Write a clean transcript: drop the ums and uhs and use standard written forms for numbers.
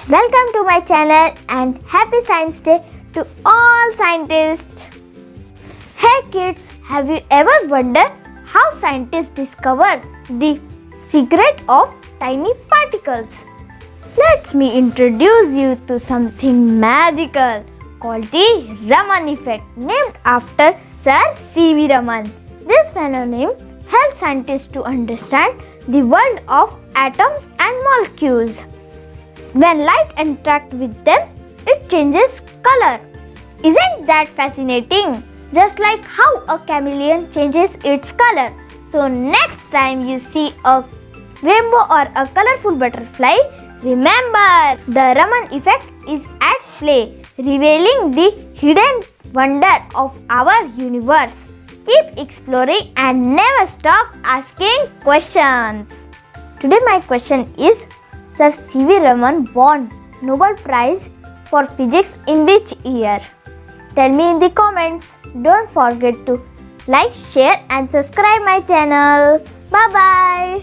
Welcome to my channel and happy Science Day to all scientists. Hey kids, have you ever wondered how scientists discovered the secret of tiny particles? Let me introduce you to something magical called the Raman Effect, named after Sir C.V. Raman. This phenomenon helps scientists to understand the world of atoms and molecules. When light interacts with them, it changes color. Isn't that fascinating? Just like how a chameleon changes its color. So next time you see a rainbow or a colorful butterfly, remember the Raman effect is at play, revealing the hidden wonder of our universe. Keep exploring and never stop asking questions. Today my question is, Sir C.V. Raman won Nobel Prize for Physics in which year? Tell me in the comments. Don't forget to like, share and subscribe my channel. Bye bye.